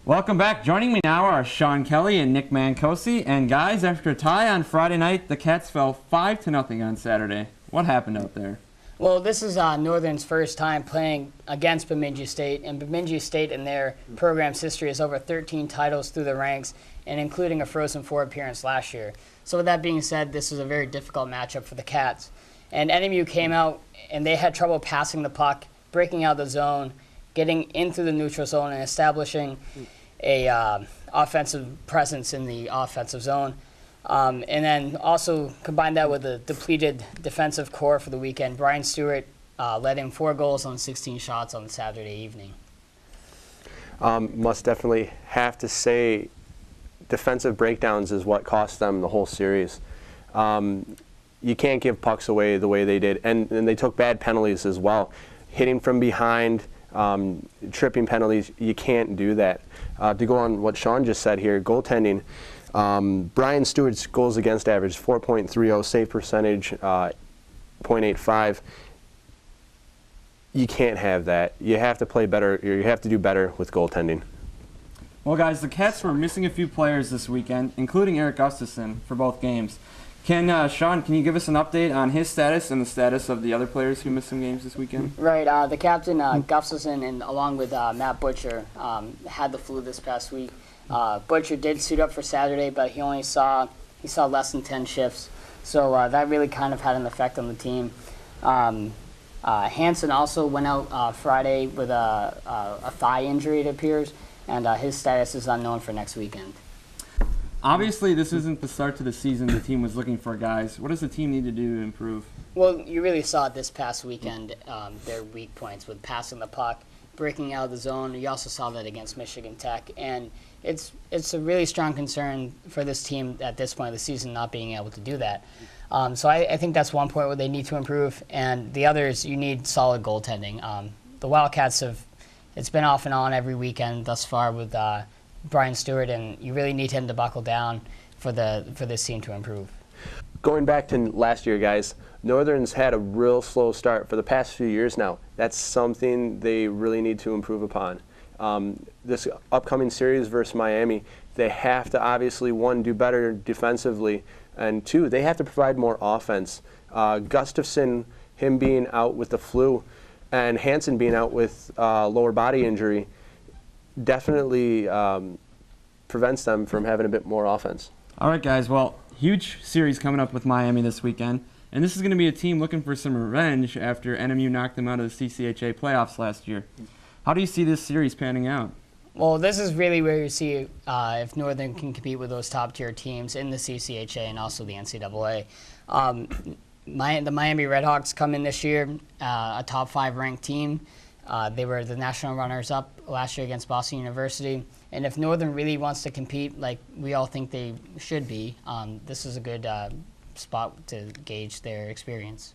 Welcome back. Joining me now are Sean Kelly and Nick Mankoci. And guys, after a tie on Friday night, the Cats fell 5-0 on Saturday. What happened out there? Well, this is Northern's first time playing against Bemidji State, and Bemidji State in their program's history has over 13 titles through the ranks, and including a Frozen Four appearance last year. So with that being said, this was a very difficult matchup for the Cats. And NMU came out, and they had trouble passing the puck, breaking out the zone, getting into the neutral zone, and establishing a offensive presence in the offensive zone. And then also combine that with a depleted defensive core for the weekend. Brian Stewart led in 4 goals on 16 shots on Saturday evening. Must definitely have to say defensive breakdowns is what cost them the whole series. You can't give pucks away the way they did. And they took bad penalties as well. Hitting from behind, tripping penalties, you can't do that. To go on what Sean just said here, goaltending, Brian Stewart's goals against average 4.30, save percentage 0.85. You can't have that. You have to play better, or you have to do better with goaltending. Well, guys, the Cats were missing a few players this weekend, including Eric Gustafson for both games. Sean, can you give us an update on his status and the status of the other players who missed some games this weekend? Right. The captain, Gustafson, and along with Matt Butcher, had the flu this past week. Butcher did suit up for Saturday, but he saw less than 10 shifts. So that really kind of had an effect on the team. Hansen also went out Friday with a thigh injury, it appears, and his status is unknown for next weekend. Obviously, this isn't the start to the season the team was looking for, guys. What does the team need to do to improve? Well, you really saw it this past weekend, their weak points with passing the puck, breaking out of the zone. You also saw that against Michigan Tech, and it's a really strong concern for this team at this point of the season not being able to do that. So I think that's one point where they need to improve, and the other is you need solid goaltending. The Wildcats it's been off and on every weekend thus far with Brian Stewart, and you really need him to buckle down for this team to improve. Going back to last year, guys, Northern's had a real slow start for the past few years now. That's something they really need to improve upon. This upcoming series versus Miami, they have to obviously, 1, do better defensively, and 2, they have to provide more offense. Gustafson, him being out with the flu, and Hansen being out with lower body injury, definitely prevents them from having a bit more offense. All right, guys. Well, huge series coming up with Miami this weekend. And this is going to be a team looking for some revenge after NMU knocked them out of the CCHA playoffs last year. How do you see this series panning out? Well, this is really where you see if Northern can compete with those top-tier teams in the CCHA and also the NCAA. The Miami Redhawks come in this year, a top 5 ranked team. They were the national runners-up last year against Boston University. And if Northern really wants to compete like we all think they should be, this is a good spot to gauge their experience.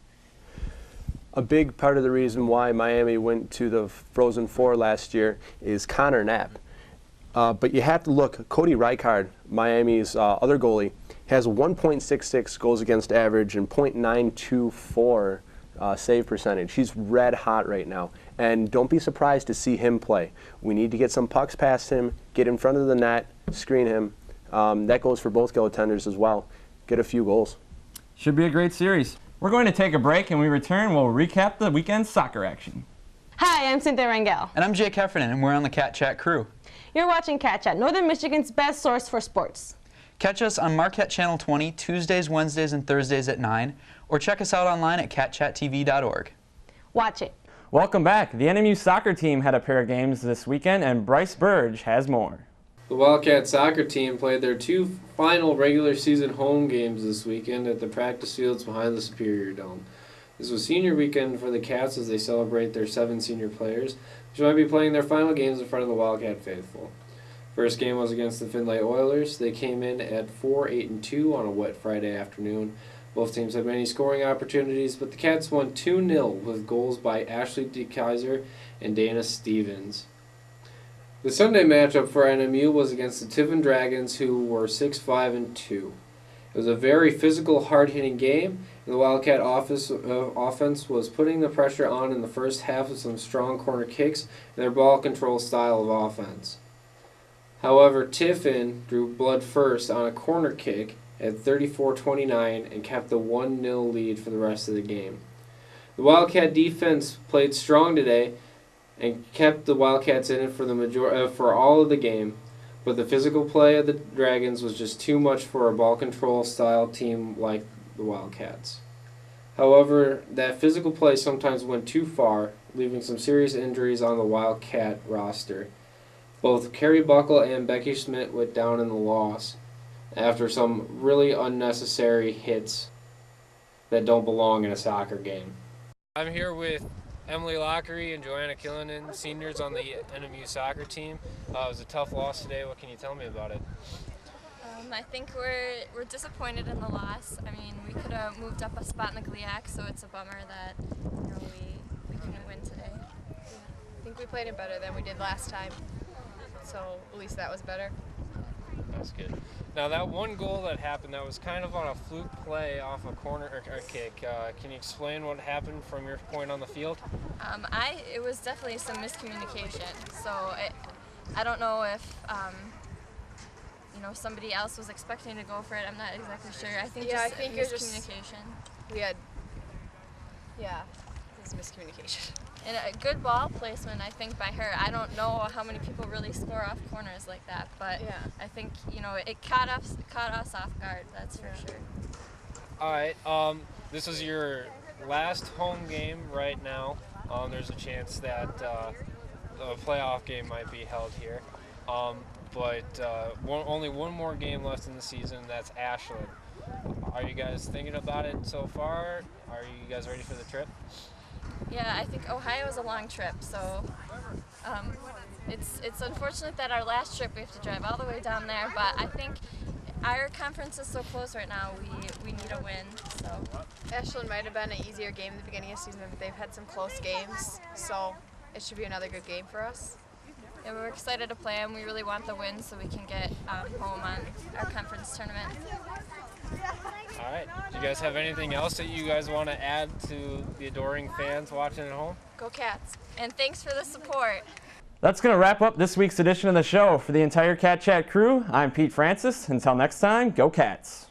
A big part of the reason why Miami went to the Frozen Four last year is Connor Knapp. But you have to look, Cody Reichard, Miami's other goalie, has 1.66 goals against average and .924 save percentage. He's red hot right now. And don't be surprised to see him play. We need to get some pucks past him, get in front of the net, screen him. That goes for both goaltenders as well. Get a few goals. Should be a great series. We're going to take a break, and when we return, we'll recap the weekend's soccer action. Hi, I'm Cynthia Rangel. And I'm Jake Heffernan, and we're on the Cat Chat crew. You're watching Cat Chat, Northern Michigan's best source for sports. Catch us on Marquette Channel 20, Tuesdays, Wednesdays, and Thursdays at 9, or check us out online at catchattv.org. Watch it. Welcome back. The NMU soccer team had a pair of games this weekend, and Brice Burge has more. The Wildcat soccer team played their 2 final regular season home games this weekend at the practice fields behind the Superior Dome. This was senior weekend for the Cats as they celebrate their 7 senior players, which might be playing their final games in front of the Wildcat faithful. First game was against the Findlay Oilers. They came in at 4-8-2 on a wet Friday afternoon. Both teams had many scoring opportunities, but the Cats won 2-0 with goals by Ashley DeKaiser and Dana Stevens. The Sunday matchup for NMU was against the Tiffin Dragons, who were 6-5-2. It was a very physical, hard-hitting game, and the Wildcat offense was putting the pressure on in the first half with some strong corner kicks and their ball control style of offense. However, Tiffin drew blood first on a corner kick at 34-29 and kept the 1-0 lead for the rest of the game. The Wildcat defense played strong today and kept the Wildcats in it for all of the game, but the physical play of the Dragons was just too much for a ball control style team like the Wildcats. However, that physical play sometimes went too far, leaving some serious injuries on the Wildcat roster. Both Carrie Buckle and Becky Schmidt went down in the loss after some really unnecessary hits that don't belong in a soccer game. I'm here with Emily Lockery and Joanna Killinen, seniors on the NMU soccer team. It was a tough loss today. What can you tell me about it? I think we're disappointed in the loss. I mean, we could have moved up a spot in the GLIAC, so it's a bummer that we couldn't win today. I think we played it better than we did last time, so at least that was better. That's good. Now that one goal that happened, that was kind of on a fluke play off a corner or kick. Can you explain what happened from your point on the field? It was definitely some miscommunication. So I don't know if somebody else was expecting to go for it. I'm not exactly sure. I think I just think miscommunication. It was miscommunication. And a good ball placement, I think, by her. I don't know how many people really score off corners like that, but Yeah. I think it caught us off guard. That's for sure. All right. This is your last home game right now. There's a chance that a playoff game might be held here. But only one more game left in the season. That's Ashland. Are you guys thinking about it so far? Are you guys ready for the trip? Yeah, I think Ohio is a long trip, so it's unfortunate that our last trip we have to drive all the way down there. But I think our conference is so close right now. We need a win. So Ashland might have been an easier game at the beginning of the season, but they've had some close games, so it should be another good game for us. yeah, we're excited to play them. We really want the win so we can get home on our conference tournament. All right. Do you guys have anything else that you guys want to add to the adoring fans watching at home? Go Cats! And thanks for the support. That's going to wrap up this week's edition of the show. For the entire Cat Chat crew, I'm Pete Francis. Until next time, go Cats.